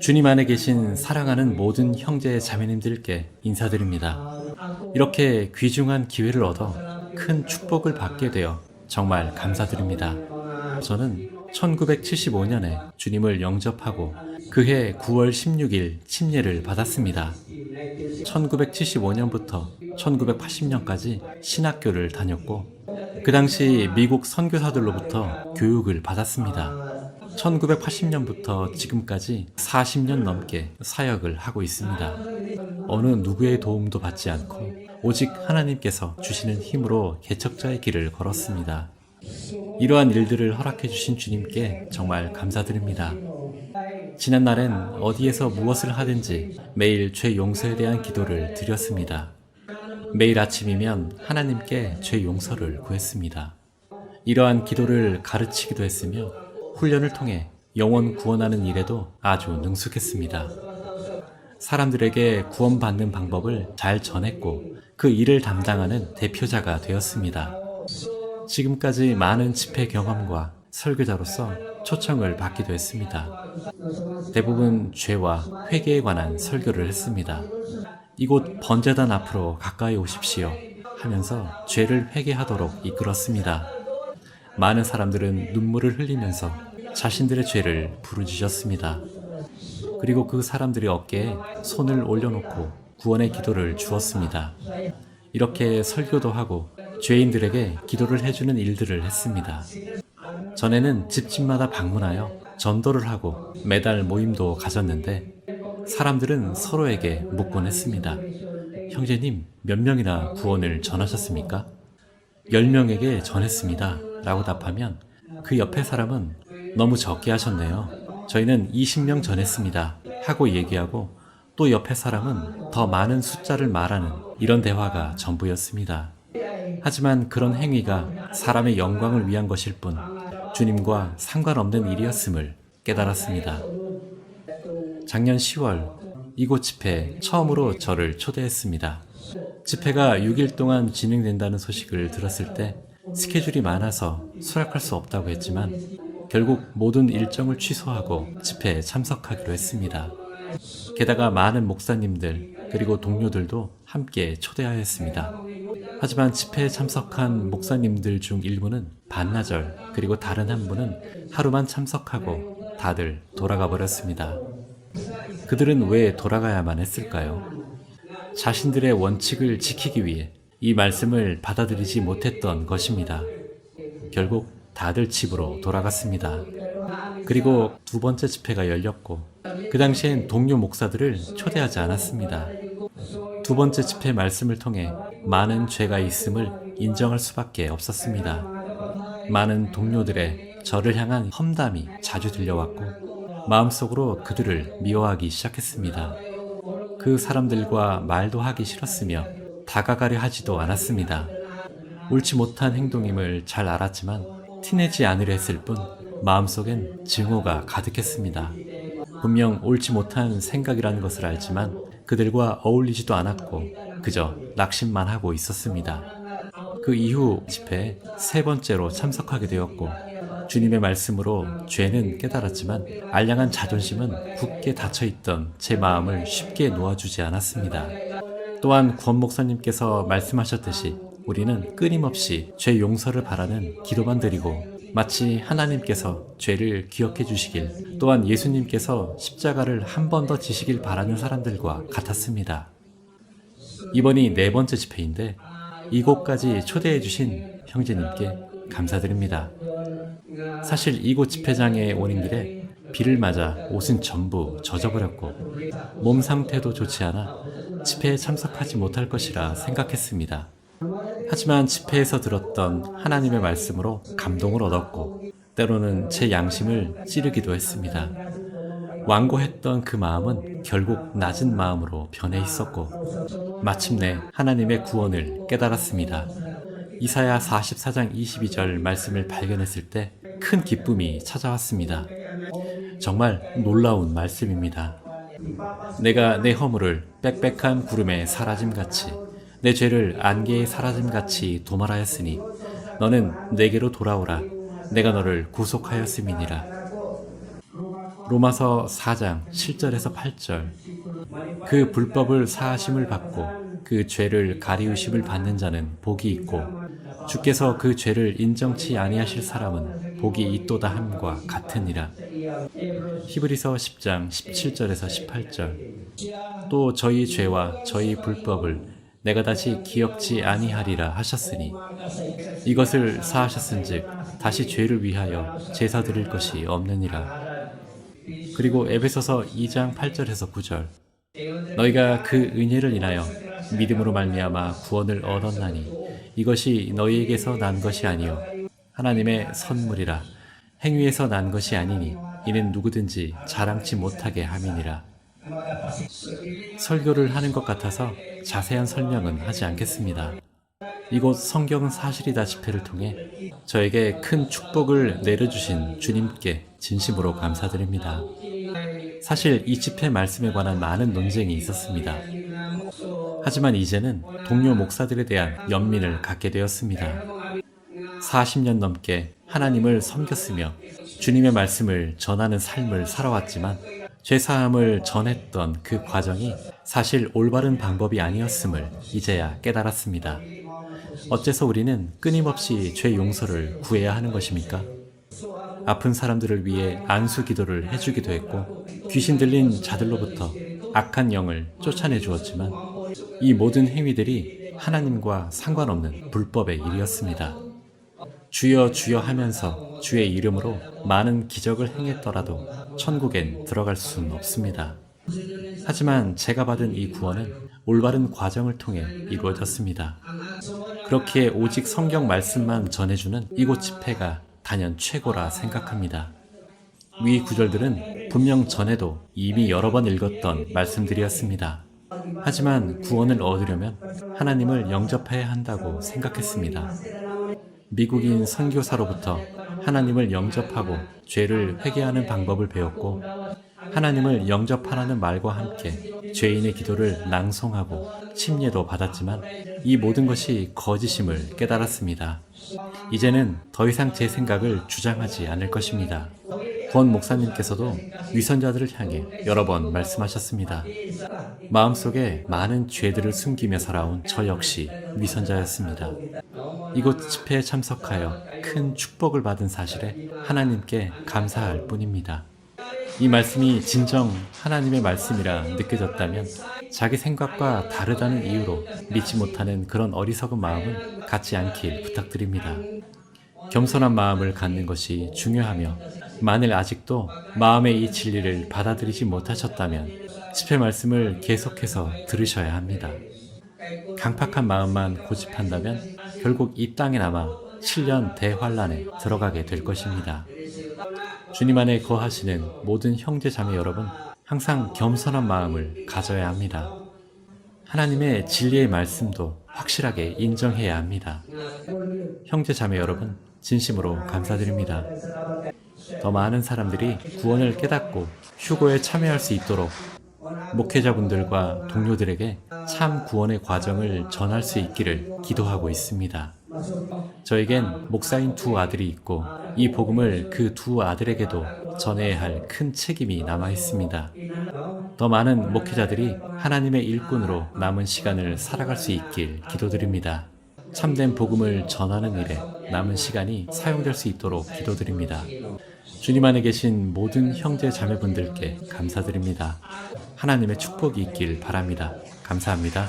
주님 안에 계신 사랑하는 모든 형제 자매님들께 인사드립니다. 이렇게 귀중한 기회를 얻어 큰 축복을 받게 되어 정말 감사드립니다. 저는 1975년에 주님을 영접하고 그해 9월 16일 침례를 받았습니다. 1975년부터 1980년까지 신학교를 다녔고 그 당시 미국 선교사들로부터 교육을 받았습니다. 1980년부터 지금까지 40년 넘게 사역을 하고 있습니다. 어느 누구의 도움도 받지 않고 오직 하나님께서 주시는 힘으로 개척자의 길을 걸었습니다. 이러한 일들을 허락해 주신 주님께 정말 감사드립니다. 지난날엔 어디에서 무엇을 하든지 매일 죄 용서에 대한 기도를 드렸습니다. 매일 아침이면 하나님께 죄 용서를 구했습니다. 이러한 기도를 가르치기도 했으며 훈련을 통해 영혼 구원하는 일에도 아주 능숙했습니다. 사람들에게 구원받는 방법을 잘 전했고 그 일을 담당하는 대표자가 되었습니다. 지금까지 많은 집회 경험과 설교자로서 초청을 받기도 했습니다. 대부분 죄와 회개에 관한 설교를 했습니다. 이곳 번제단 앞으로 가까이 오십시오 하면서 죄를 회개하도록 이끌었습니다. 많은 사람들은 눈물을 흘리면서 자신들의 죄를 부르짖었습니다. 그리고 그 사람들의 어깨에 손을 올려놓고 구원의 기도를 주었습니다. 이렇게 설교도 하고 죄인들에게 기도를 해주는 일들을 했습니다. 전에는 집집마다 방문하여 전도를 하고 매달 모임도 가졌는데 사람들은 서로에게 묻곤 했습니다. 형제님, 몇 명이나 구원을 전하셨습니까? 10명에게 전했습니다 라고 답하면 그 옆에 사람은 너무 적게 하셨네요. 저희는 20명 전했습니다 하고 얘기하고 또 옆에 사람은 더 많은 숫자를 말하는 이런 대화가 전부였습니다. 하지만 그런 행위가 사람의 영광을 위한 것일 뿐 주님과 상관없는 일이었음을 깨달았습니다. 작년 10월 이곳 집회에 처음으로 저를 초대했습니다. 집회가 6일 동안 진행된다는 소식을 들었을 때 스케줄이 많아서 수락할 수 없다고 했지만 결국 모든 일정을 취소하고 집회에 참석하기로 했습니다. 게다가 많은 목사님들 그리고 동료들도 함께 초대하였습니다. 하지만 집회에 참석한 목사님들 중 일부는 반나절 그리고 다른 한 분은 하루만 참석하고 다들 돌아가 버렸습니다. 그들은 왜 돌아가야만 했을까요? 자신들의 원칙을 지키기 위해 이 말씀을 받아들이지 못했던 것입니다. 결국 다들 집으로 돌아갔습니다. 그리고 두 번째 집회가 열렸고 그 당시엔 동료 목사들을 초대하지 않았습니다. 두 번째 집회 말씀을 통해 많은 죄가 있음을 인정할 수밖에 없었습니다. 많은 동료들의 저를 향한 험담이 자주 들려왔고 마음속으로 그들을 미워하기 시작했습니다. 그 사람들과 말도 하기 싫었으며 다가가려 하지도 않았습니다. 옳지 못한 행동임을 잘 알았지만 티내지 않으려 했을 뿐 마음속엔 증오가 가득했습니다. 분명 옳지 못한 생각이라는 것을 알지만 그들과 어울리지도 않았고 그저 낙심만 하고 있었습니다. 그 이후 집회에 세 번째로 참석하게 되었고 주님의 말씀으로 죄는 깨달았지만 알량한 자존심은 굳게 닫혀있던 제 마음을 쉽게 놓아주지 않았습니다. 또한 구원 목사님께서 말씀하셨듯이 우리는 끊임없이 죄 용서를 바라는 기도만 드리고 마치 하나님께서 죄를 기억해 주시길 또한 예수님께서 십자가를 한 번 더 지시길 바라는 사람들과 같았습니다. 이번이 네 번째 집회인데 이곳까지 초대해 주신 형제님께 감사드립니다. 사실 이곳 집회장에 오는 길에 비를 맞아 옷은 전부 젖어버렸고 몸 상태도 좋지 않아 집회에 참석하지 못할 것이라 생각했습니다. 하지만 집회에서 들었던 하나님의 말씀으로 감동을 얻었고 때로는 제 양심을 찌르기도 했습니다. 완고했던 그 마음은 결국 낮은 마음으로 변해 있었고 마침내 하나님의 구원을 깨달았습니다. 이사야 44장 22절 말씀을 발견했을 때 큰 기쁨이 찾아왔습니다. 정말 놀라운 말씀입니다. 내가 내 허물을 빽빽한 구름에 사라짐같이 내 죄를 안개에 사라짐같이 도말하였으니 너는 내게로 돌아오라. 내가 너를 구속하였음이니라. 로마서 4장 7절에서 8절. 그 불법을 사하심을 받고 그 죄를 가리우심을 받는 자는 복이 있고 주께서 그 죄를 인정치 아니하실 사람은 복이 있도다 함과 같으니라. 히브리서 10장 17절에서 18절. 또 저희 죄와 저희 불법을 내가 다시 기억지 아니하리라 하셨으니 이것을 사하셨은즉 다시 죄를 위하여 제사 드릴 것이 없느니라. 그리고 에베소서 2장 8절에서 9절. 너희가 그 은혜를 인하여 믿음으로 말미암아 구원을 얻었나니 이것이 너희에게서 난 것이 아니요 하나님의 선물이라. 행위에서 난 것이 아니니 이는 누구든지 자랑치 못하게 함이니라. 설교를 하는 것 같아서 자세한 설명은 하지 않겠습니다. 이곳 성경은 사실이다 집회를 통해 저에게 큰 축복을 내려주신 주님께 진심으로 감사드립니다. 사실 이 집회 말씀에 관한 많은 논쟁이 있었습니다. 하지만 이제는 동료 목사들에 대한 연민을 갖게 되었습니다. 40년 넘게 하나님을 섬겼으며 주님의 말씀을 전하는 삶을 살아왔지만 죄사함을 전했던 그 과정이 사실 올바른 방법이 아니었음을 이제야 깨달았습니다. 어째서 우리는 끊임없이 죄 용서를 구해야 하는 것입니까? 아픈 사람들을 위해 안수 기도를 해주기도 했고 귀신 들린 자들로부터 악한 영을 쫓아내 주었지만 이 모든 행위들이 하나님과 상관없는 불법의 일이었습니다. 주여 주여 하면서 주의 이름으로 많은 기적을 행했더라도 천국엔 들어갈 수는 없습니다. 하지만 제가 받은 이 구원은 올바른 과정을 통해 이루어졌습니다. 그렇기에 오직 성경 말씀만 전해주는 이곳 집회가 단연 최고라 생각합니다. 위 구절들은 분명 전에도 이미 여러 번 읽었던 말씀들이었습니다. 하지만 구원을 얻으려면 하나님을 영접해야 한다고 생각했습니다. 미국인 선교사로부터 하나님을 영접하고 죄를 회개하는 방법을 배웠고 하나님을 영접하라는 말과 함께 죄인의 기도를 낭송하고 침례도 받았지만 이 모든 것이 거짓임을 깨달았습니다. 이제는 더 이상 제 생각을 주장하지 않을 것입니다. 권 목사님께서도 위선자들을 향해 여러 번 말씀하셨습니다. 마음속에 많은 죄들을 숨기며 살아온 저 역시 위선자였습니다. 이곳 집회에 참석하여 큰 축복을 받은 사실에 하나님께 감사할 뿐입니다. 이 말씀이 진정 하나님의 말씀이라 느껴졌다면 자기 생각과 다르다는 이유로 믿지 못하는 그런 어리석은 마음은 갖지 않길 부탁드립니다. 겸손한 마음을 갖는 것이 중요하며 만일 아직도 마음의 이 진리를 받아들이지 못하셨다면 집회 말씀을 계속해서 들으셔야 합니다. 강팍한 마음만 고집한다면 결국 이 땅에 남아 7년 대환란에 들어가게 될 것입니다. 주님 안에 거하시는 모든 형제 자매 여러분, 항상 겸손한 마음을 가져야 합니다. 하나님의 진리의 말씀도 확실하게 인정해야 합니다. 형제 자매 여러분, 진심으로 감사드립니다. 더 많은 사람들이 구원을 깨닫고 휴거에 참여할 수 있도록 목회자분들과 동료들에게 참 구원의 과정을 전할 수 있기를 기도하고 있습니다. 저에겐 목사인 두 아들이 있고 이 복음을 그 두 아들에게도 전해야 할 큰 책임이 남아 있습니다. 더 많은 목회자들이 하나님의 일꾼으로 남은 시간을 살아갈 수 있길 기도드립니다. 참된 복음을 전하는 일에 남은 시간이 사용될 수 있도록 기도드립니다. 주님 안에 계신 모든 형제 자매분들께 감사드립니다. 하나님의 축복이 있길 바랍니다. 감사합니다.